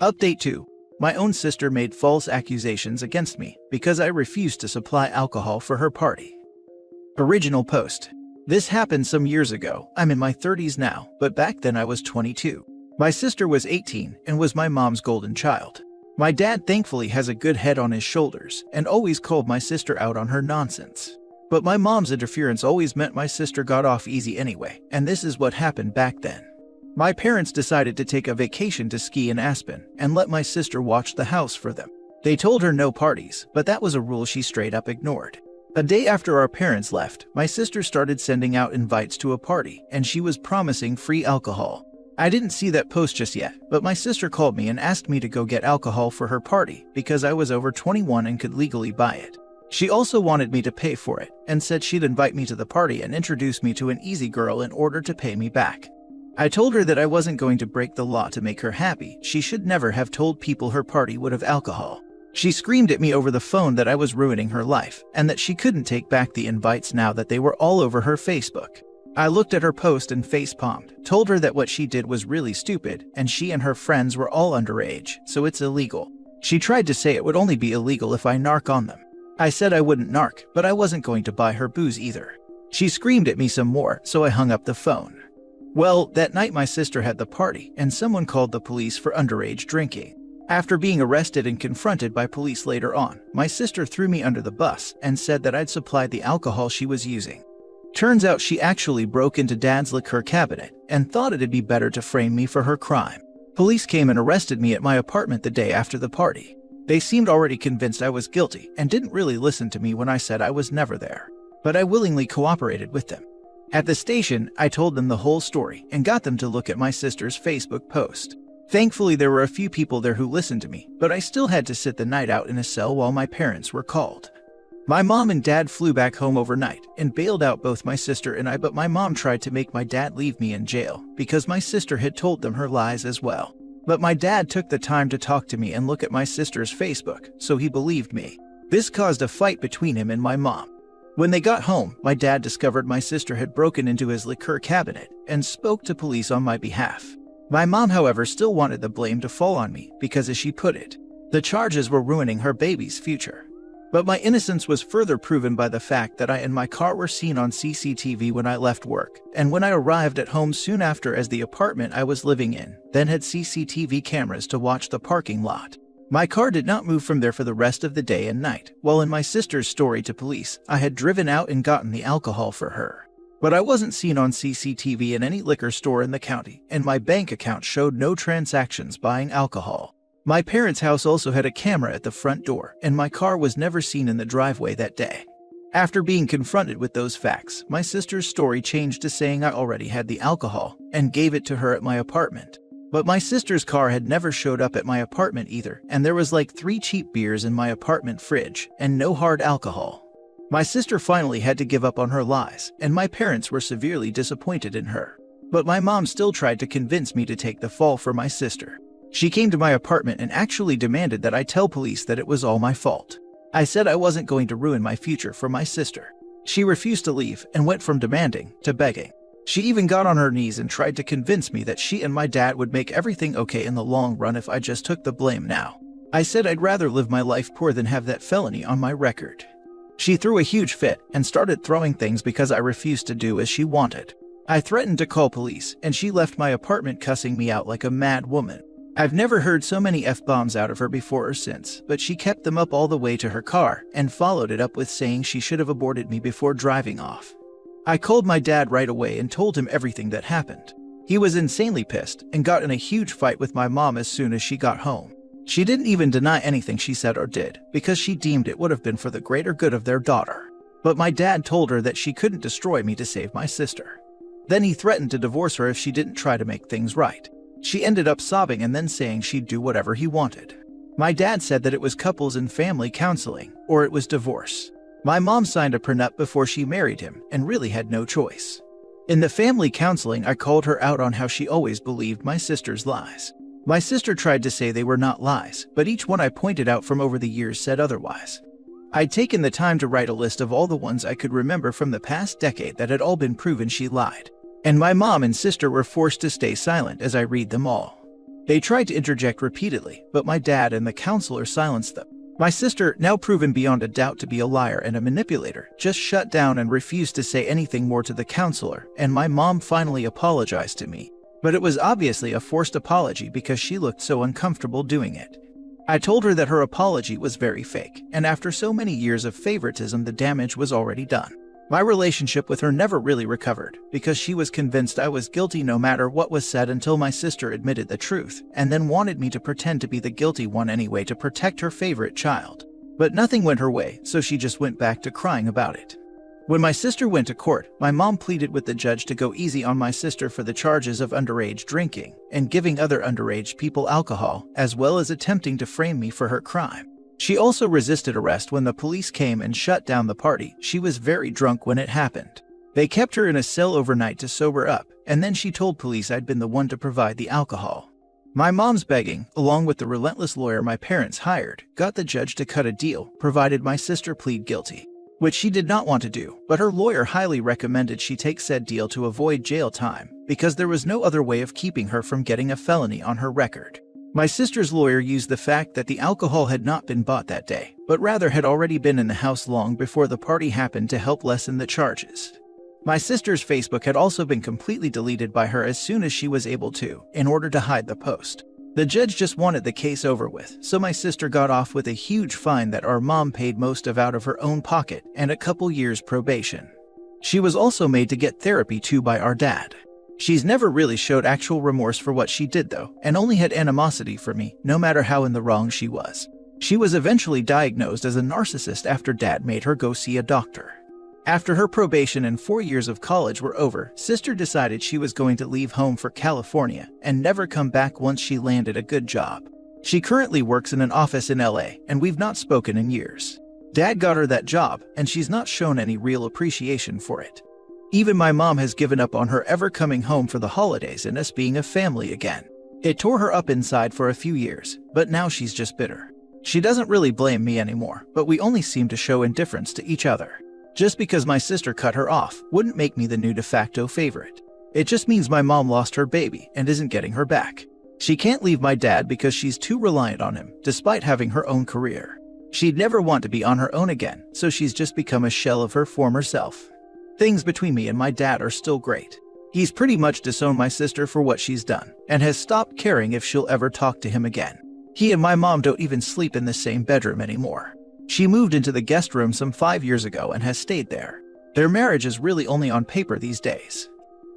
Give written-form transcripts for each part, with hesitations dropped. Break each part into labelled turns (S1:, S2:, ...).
S1: Update 2. My own sister made false accusations against me because I refused to supply alcohol for her party. Original post. This happened some years ago. I'm in my 30s now, but back then I was 22. My sister was 18 and was my mom's golden child. My dad thankfully has a good head on his shoulders and always called my sister out on her nonsense. But my mom's interference always meant my sister got off easy anyway, and this is what happened back then. My parents decided to take a vacation to ski in Aspen and let my sister watch the house for them. They told her no parties, but that was a rule she straight up ignored. A day after our parents left, my sister started sending out invites to a party, and she was promising free alcohol. I didn't see that post just yet, but my sister called me and asked me to go get alcohol for her party because I was over 21 and could legally buy it. She also wanted me to pay for it and said she'd invite me to the party and introduce me to an easy girl in order to pay me back. I told her that I wasn't going to break the law to make her happy. She should never have told people her party would have alcohol. She screamed at me over the phone that I was ruining her life and that she couldn't take back the invites now that they were all over her Facebook. I looked at her post and face-palmed, told her that what she did was really stupid and she and her friends were all underage, so it's illegal. She tried to say it would only be illegal if I narc on them. I said I wouldn't narc, but I wasn't going to buy her booze either. She screamed at me some more, so I hung up the phone. Well, that night my sister had the party and someone called the police for underage drinking. After being arrested and confronted by police later on, my sister threw me under the bus and said that I'd supplied the alcohol she was using. Turns out she actually broke into Dad's liquor cabinet and thought it'd be better to frame me for her crime. Police came and arrested me at my apartment the day after the party. They seemed already convinced I was guilty and didn't really listen to me when I said I was never there. But I willingly cooperated with them. At the station, I told them the whole story and got them to look at my sister's Facebook post. Thankfully, there were a few people there who listened to me, but I still had to sit the night out in a cell while my parents were called. My mom and dad flew back home overnight and bailed out both my sister and I, but my mom tried to make my dad leave me in jail because my sister had told them her lies as well. But my dad took the time to talk to me and look at my sister's Facebook, so he believed me. This caused a fight between him and my mom. When they got home, my dad discovered my sister had broken into his liquor cabinet and spoke to police on my behalf. My mom, however, still wanted the blame to fall on me because, as she put it, the charges were ruining her baby's future. But my innocence was further proven by the fact that I and my car were seen on CCTV when I left work, and when I arrived at home soon after, as the apartment I was living in then had CCTV cameras to watch the parking lot. My car did not move from there for the rest of the day and night, while in my sister's story to police, I had driven out and gotten the alcohol for her. But I wasn't seen on CCTV in any liquor store in the county, and my bank account showed no transactions buying alcohol. My parents' house also had a camera at the front door, and my car was never seen in the driveway that day. After being confronted with those facts, my sister's story changed to saying I already had the alcohol and gave it to her at my apartment. But my sister's car had never showed up at my apartment either, and there was like 3 cheap beers in my apartment fridge and no hard alcohol. My sister finally had to give up on her lies, and my parents were severely disappointed in her. But my mom still tried to convince me to take the fall for my sister. She came to my apartment and actually demanded that I tell police that it was all my fault. I said I wasn't going to ruin my future for my sister. She refused to leave and went from demanding to begging. She even got on her knees and tried to convince me that she and my dad would make everything okay in the long run if I just took the blame now. I said I'd rather live my life poor than have that felony on my record. She threw a huge fit and started throwing things because I refused to do as she wanted. I threatened to call police, and she left my apartment cussing me out like a mad woman. I've never heard so many F-bombs out of her before or since, but she kept them up all the way to her car and followed it up with saying she should have aborted me before driving off. I called my dad right away and told him everything that happened. He was insanely pissed and got in a huge fight with my mom as soon as she got home. She didn't even deny anything she said or did because she deemed it would have been for the greater good of their daughter. But my dad told her that she couldn't destroy me to save my sister. Then he threatened to divorce her if she didn't try to make things right. She ended up sobbing and then saying she'd do whatever he wanted. My dad said that it was couples and family counseling, or it was divorce. My mom signed a prenup before she married him and really had no choice. In the family counseling, I called her out on how she always believed my sister's lies. My sister tried to say they were not lies, but each one I pointed out from over the years said otherwise. I'd taken the time to write a list of all the ones I could remember from the past decade that had all been proven she lied. And my mom and sister were forced to stay silent as I read them all. They tried to interject repeatedly, but my dad and the counselor silenced them. My sister, now proven beyond a doubt to be a liar and a manipulator, just shut down and refused to say anything more to the counselor, and my mom finally apologized to me. But it was obviously a forced apology because she looked so uncomfortable doing it. I told her that her apology was very fake, and after so many years of favoritism, the damage was already done. My relationship with her never really recovered, because she was convinced I was guilty no matter what was said until my sister admitted the truth, and then wanted me to pretend to be the guilty one anyway to protect her favorite child. But nothing went her way, so she just went back to crying about it. When my sister went to court, my mom pleaded with the judge to go easy on my sister for the charges of underage drinking and giving other underage people alcohol, as well as attempting to frame me for her crime. She also resisted arrest when the police came and shut down the party. She was very drunk when it happened. They kept her in a cell overnight to sober up, and then she told police I'd been the one to provide the alcohol. My mom's begging, along with the relentless lawyer my parents hired, got the judge to cut a deal, provided my sister plead guilty, which she did not want to do, but her lawyer highly recommended she take said deal to avoid jail time, because there was no other way of keeping her from getting a felony on her record. My sister's lawyer used the fact that the alcohol had not been bought that day, but rather had already been in the house long before the party happened to help lessen the charges. My sister's Facebook had also been completely deleted by her as soon as she was able to, in order to hide the post. The judge just wanted the case over with, so my sister got off with a huge fine that our mom paid most of out of her own pocket and a couple years probation. She was also made to get therapy too by our dad. She's never really showed actual remorse for what she did though, and only had animosity for me, no matter how in the wrong she was. She was eventually diagnosed as a narcissist after dad made her go see a doctor. After her probation and 4 years of college were over, sister decided she was going to leave home for California and never come back once she landed a good job. She currently works in an office in LA, and we've not spoken in years. Dad got her that job, and she's not shown any real appreciation for it. Even my mom has given up on her ever coming home for the holidays and us being a family again. It tore her up inside for a few years, but now she's just bitter. She doesn't really blame me anymore, but we only seem to show indifference to each other. Just because my sister cut her off wouldn't make me the new de facto favorite. It just means my mom lost her baby and isn't getting her back. She can't leave my dad because she's too reliant on him, despite having her own career. She'd never want to be on her own again, so she's just become a shell of her former self. Things between me and my dad are still great. He's pretty much disowned my sister for what she's done, and has stopped caring if she'll ever talk to him again. He and my mom don't even sleep in the same bedroom anymore. She moved into the guest room some 5 years ago and has stayed there. Their marriage is really only on paper these days.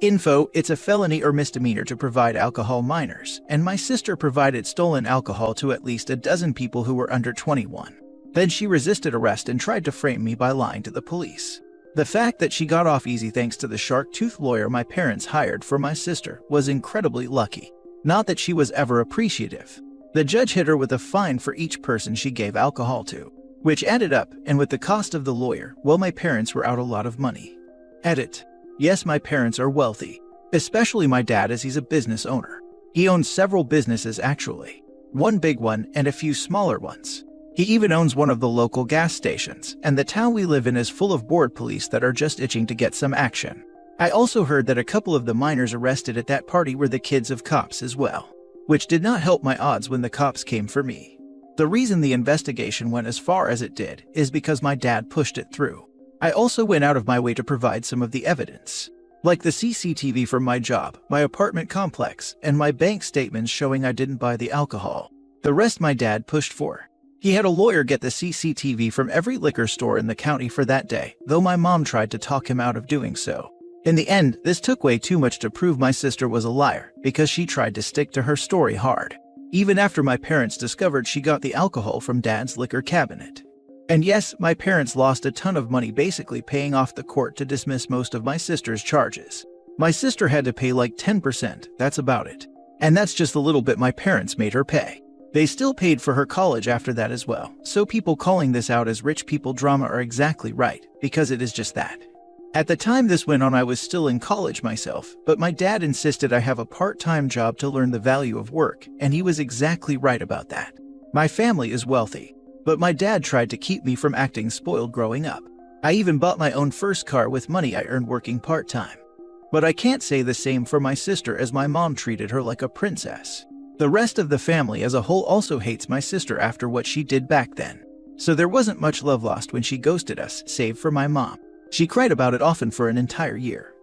S1: Info: it's a felony or misdemeanor to provide alcohol minors, and my sister provided stolen alcohol to at least a dozen people who were under 21. Then she resisted arrest and tried to frame me by lying to the police. The fact that she got off easy thanks to the shark-toothed lawyer my parents hired for my sister was incredibly lucky. Not that she was ever appreciative. The judge hit her with a fine for each person she gave alcohol to, which added up, and with the cost of the lawyer, well, my parents were out a lot of money. Edit. Yes, my parents are wealthy. Especially my dad, as he's a business owner. He owns several businesses actually. One big one and a few smaller ones. He even owns one of the local gas stations, and the town we live in is full of bored police that are just itching to get some action. I also heard that a couple of the minors arrested at that party were the kids of cops as well, which did not help my odds when the cops came for me. The reason the investigation went as far as it did is because my dad pushed it through. I also went out of my way to provide some of the evidence, like the CCTV from my job, my apartment complex, and my bank statements showing I didn't buy the alcohol. The rest my dad pushed for. He had a lawyer get the CCTV from every liquor store in the county for that day, though my mom tried to talk him out of doing so. In the end, this took way too much to prove my sister was a liar, because she tried to stick to her story hard, even after my parents discovered she got the alcohol from dad's liquor cabinet. And yes, my parents lost a ton of money basically paying off the court to dismiss most of my sister's charges. My sister had to pay like 10%, that's about it. And that's just the little bit my parents made her pay. They still paid for her college after that as well, so people calling this out as rich people drama are exactly right, because it is just that. At the time this went on, I was still in college myself, but my dad insisted I have a part-time job to learn the value of work, and he was exactly right about that. My family is wealthy, but my dad tried to keep me from acting spoiled growing up. I even bought my own first car with money I earned working part-time. But I can't say the same for my sister, as my mom treated her like a princess. The rest of the family as a whole also hates my sister after what she did back then. So there wasn't much love lost when she ghosted us, save for my mom. She cried about it often for an entire year.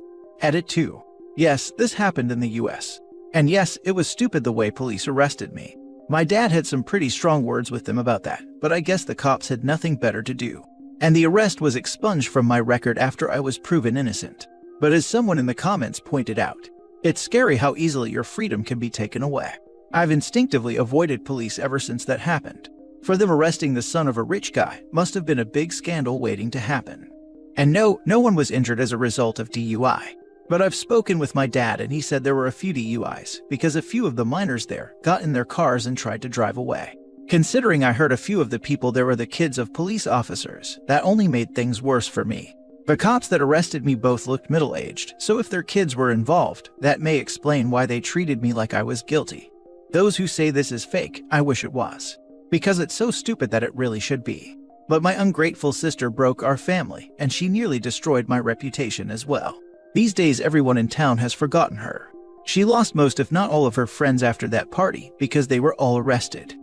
S1: Edit 2. Yes, this happened in the US. And yes, it was stupid the way police arrested me. My dad had some pretty strong words with them about that, but I guess the cops had nothing better to do. And the arrest was expunged from my record after I was proven innocent. But as someone in the comments pointed out, it's scary how easily your freedom can be taken away. I've instinctively avoided police ever since that happened. For them arresting the son of a rich guy must have been a big scandal waiting to happen. And no one was injured as a result of DUI. But I've spoken with my dad and he said there were a few DUIs because a few of the minors there got in their cars and tried to drive away. Considering I heard a few of the people there were the kids of police officers, that only made things worse for me. The cops that arrested me both looked middle-aged, so if their kids were involved, that may explain why they treated me like I was guilty. Those who say this is fake, I wish it was. Because it's so stupid that it really should be. But my ungrateful sister broke our family, and she nearly destroyed my reputation as well. These days everyone in town has forgotten her. She lost most if not all of her friends after that party because they were all arrested.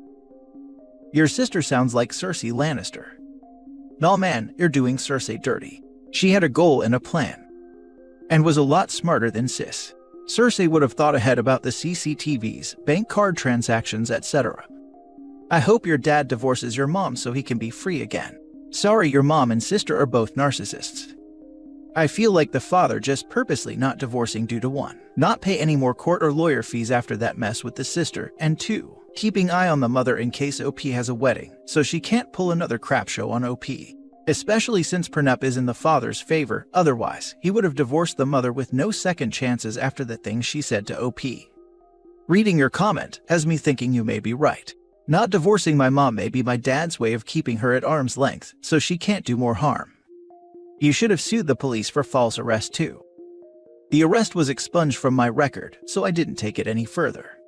S1: Your sister sounds like Cersei Lannister. Nah man, you're doing Cersei dirty. She had a goal and a plan. And was a lot smarter than Sis. Cersei would have thought ahead about the CCTVs, bank card transactions, etc. I hope your dad divorces your mom so he can be free again. Sorry, your mom and sister are both narcissists. I feel like the father just purposely not divorcing due to 1, not pay any more court or lawyer fees after that mess with the sister, and 2, keeping eye on the mother in case OP has a wedding, so she can't pull another crap show on OP. Especially since prenup is in the father's favor, otherwise, he would have divorced the mother with no second chances after the things she said to OP. Reading your comment has me thinking you may be right. Not divorcing my mom may be my dad's way of keeping her at arm's length, so she can't do more harm. You should have sued the police for false arrest too. The arrest was expunged from my record, so I didn't take it any further.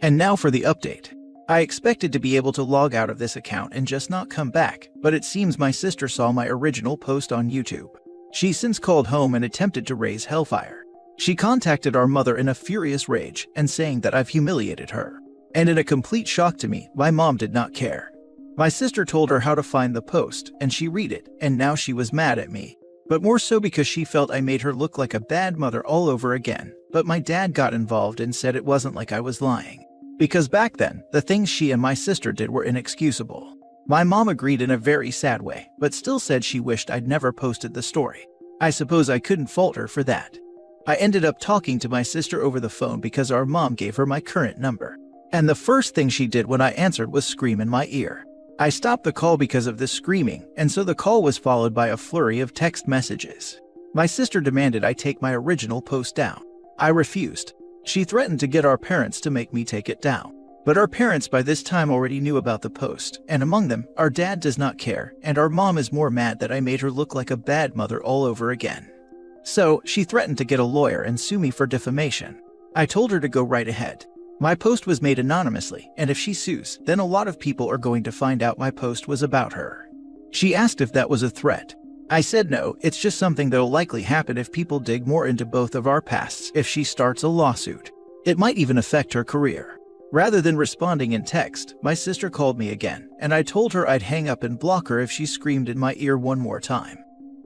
S1: And now for the update. I expected to be able to log out of this account and just not come back, but it seems my sister saw my original post on YouTube. She's since called home and attempted to raise hellfire. She contacted our mother in a furious rage and saying that I've humiliated her. And in a complete shock to me, my mom did not care. My sister told her how to find the post, and she read it, and now she was mad at me. But more so because she felt I made her look like a bad mother all over again. But my dad got involved and said it wasn't like I was lying. Because back then, the things she and my sister did were inexcusable. My mom agreed in a very sad way, but still said she wished I'd never posted the story. I suppose I couldn't fault her for that. I ended up talking to my sister over the phone because our mom gave her my current number. And the first thing she did when I answered was scream in my ear. I stopped the call because of the screaming, and so the call was followed by a flurry of text messages. My sister demanded I take my original post down. I refused. She threatened to get our parents to make me take it down. But our parents by this time already knew about the post, and among them, our dad does not care, and our mom is more mad that I made her look like a bad mother all over again. So, she threatened to get a lawyer and sue me for defamation. I told her to go right ahead. My post was made anonymously, and if she sues, then a lot of people are going to find out my post was about her. She asked if that was a threat. I said no, it's just something that'll likely happen if people dig more into both of our pasts if she starts a lawsuit. It might even affect her career. Rather than responding in text, my sister called me again, and I told her I'd hang up and block her if she screamed in my ear one more time.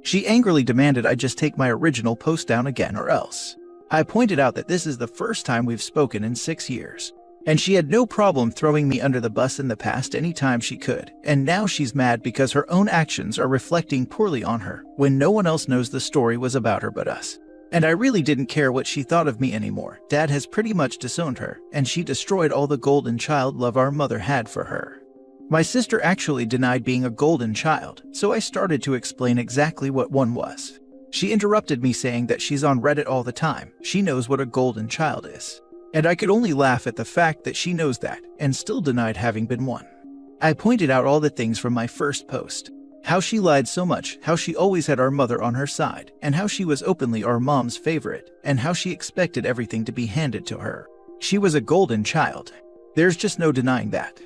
S1: She angrily demanded I just take my original post down again or else. I pointed out that this is the first time we've spoken in 6 years. And she had no problem throwing me under the bus in the past anytime she could, and now she's mad because her own actions are reflecting poorly on her when no one else knows the story was about her but us. And I really didn't care what she thought of me anymore. Dad has pretty much disowned her, and she destroyed all the golden child love our mother had for her. My sister actually denied being a golden child, so I started to explain exactly what one was. She interrupted me saying that she's on Reddit all the time, she knows what a golden child is. And I could only laugh at the fact that she knows that, and still denied having been one. I pointed out all the things from my first post. How she lied so much, how she always had our mother on her side, and how she was openly our mom's favorite, and how she expected everything to be handed to her. She was a golden child. There's just no denying that.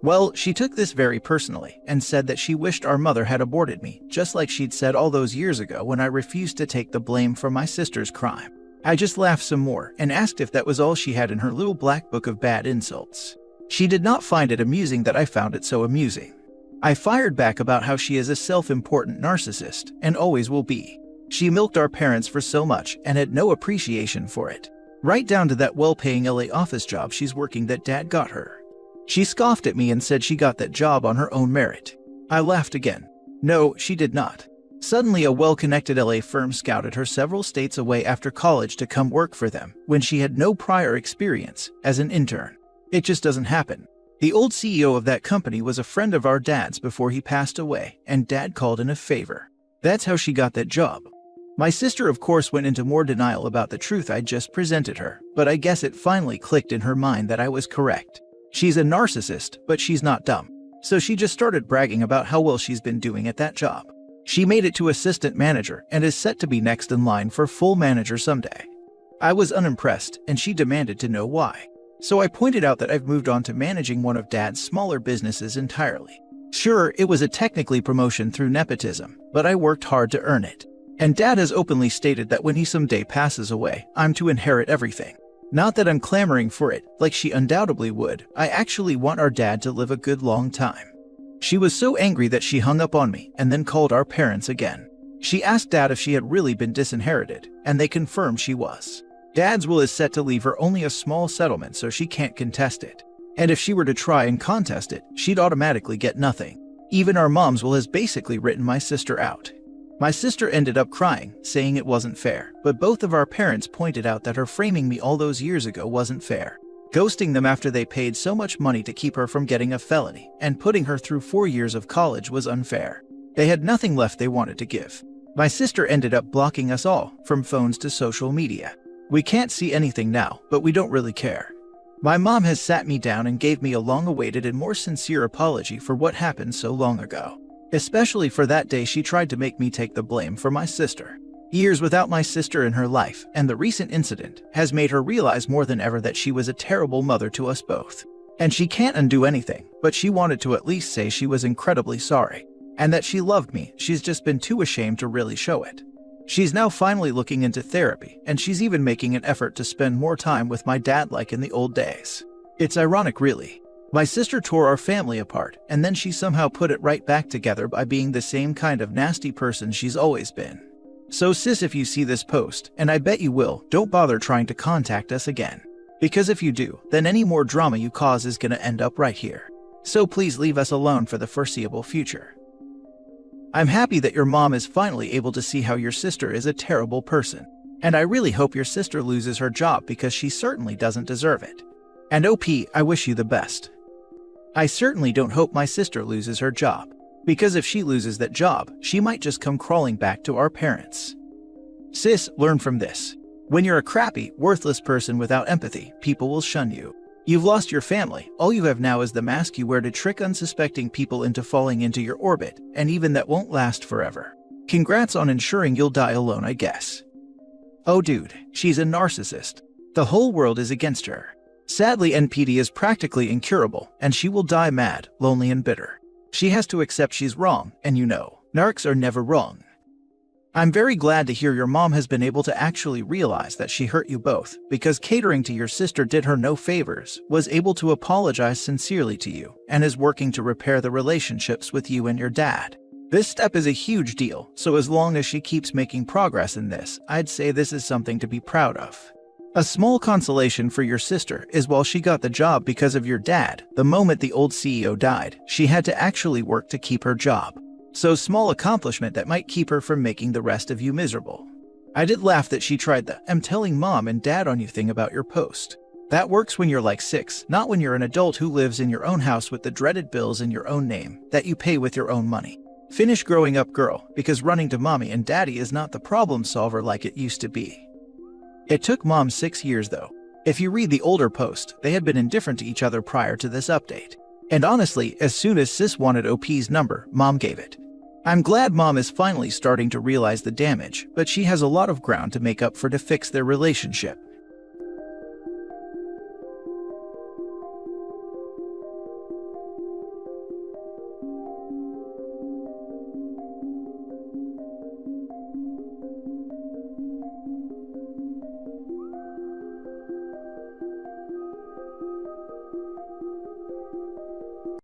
S1: Well, she took this very personally, and said that she wished our mother had aborted me, just like she'd said all those years ago when I refused to take the blame for my sister's crime. I just laughed some more and asked if that was all she had in her little black book of bad insults. She did not find it amusing that I found it so amusing. I fired back about how she is a self-important narcissist and always will be. She milked our parents for so much and had no appreciation for it. Right down to that well-paying LA office job she's working that Dad got her. She scoffed at me and said she got that job on her own merit. I laughed again. No, she did not. Suddenly, a well-connected LA firm scouted her several states away after college to come work for them when she had no prior experience as an intern. It just doesn't happen. The old CEO of that company was a friend of our dad's before he passed away, and Dad called in a favor. That's how she got that job. My sister, of course, went into more denial about the truth I just presented her, but I guess it finally clicked in her mind that I was correct. She's a narcissist, but she's not dumb. So she just started bragging about how well she's been doing at that job. She made it to assistant manager and is set to be next in line for full manager someday. I was unimpressed, and she demanded to know why. So I pointed out that I've moved on to managing one of Dad's smaller businesses entirely. Sure, it was a technically promotion through nepotism, but I worked hard to earn it. And Dad has openly stated that when he someday passes away, I'm to inherit everything. Not that I'm clamoring for it, like she undoubtedly would. I actually want our dad to live a good long time. She was so angry that she hung up on me and then called our parents again. She asked Dad if she had really been disinherited, and they confirmed she was. Dad's will is set to leave her only a small settlement so she can't contest it. And if she were to try and contest it, she'd automatically get nothing. Even our mom's will has basically written my sister out. My sister ended up crying, saying it wasn't fair, but both of our parents pointed out that her framing me all those years ago wasn't fair. Ghosting them after they paid so much money to keep her from getting a felony, and putting her through 4 years of college was unfair. They had nothing left they wanted to give. My sister ended up blocking us all, from phones to social media. We can't see anything now, but we don't really care. My mom has sat me down and gave me a long-awaited and more sincere apology for what happened so long ago. Especially for that day she tried to make me take the blame for my sister. Years without my sister in her life, and the recent incident, has made her realize more than ever that she was a terrible mother to us both. And she can't undo anything, but she wanted to at least say she was incredibly sorry. And that she loved me, she's just been too ashamed to really show it. She's now finally looking into therapy, and she's even making an effort to spend more time with my dad like in the old days. It's ironic, really. My sister tore our family apart, and then she somehow put it right back together by being the same kind of nasty person she's always been. So sis, if you see this post, and I bet you will, don't bother trying to contact us again. Because if you do, then any more drama you cause is gonna end up right here. So please leave us alone for the foreseeable future. I'm happy that your mom is finally able to see how your sister is a terrible person. And I really hope your sister loses her job because she certainly doesn't deserve it. And OP, I wish you the best. I certainly don't hope my sister loses her job, because if she loses that job, she might just come crawling back to our parents. Sis, learn from this. When you're a crappy, worthless person without empathy, people will shun you. You've lost your family, all you have now is the mask you wear to trick unsuspecting people into falling into your orbit, and even that won't last forever. Congrats on ensuring you'll die alone, I guess. Oh dude, she's a narcissist. The whole world is against her. Sadly, NPD is practically incurable, and she will die mad, lonely, and bitter. She has to accept she's wrong, and you know, narcs are never wrong. I'm very glad to hear your mom has been able to actually realize that she hurt you both, because catering to your sister did her no favors, was able to apologize sincerely to you, and is working to repair the relationships with you and your dad. This step is a huge deal, so as long as she keeps making progress in this, I'd say this is something to be proud of. A small consolation for your sister is while she got the job because of your dad, the moment the old CEO died, she had to actually work to keep her job. So small accomplishment that might keep her from making the rest of you miserable. I did laugh that she tried the "I'm telling mom and dad on you" thing about your post. That works when you're like 6, not when you're an adult who lives in your own house with the dreaded bills in your own name that you pay with your own money. Finish growing up, girl, because running to mommy and daddy is not the problem solver like it used to be. It took mom 6 years though. If you read the older post, they had been indifferent to each other prior to this update. And honestly, as soon as sis wanted OP's number, mom gave it. I'm glad mom is finally starting to realize the damage, but she has a lot of ground to make up for to fix their relationship.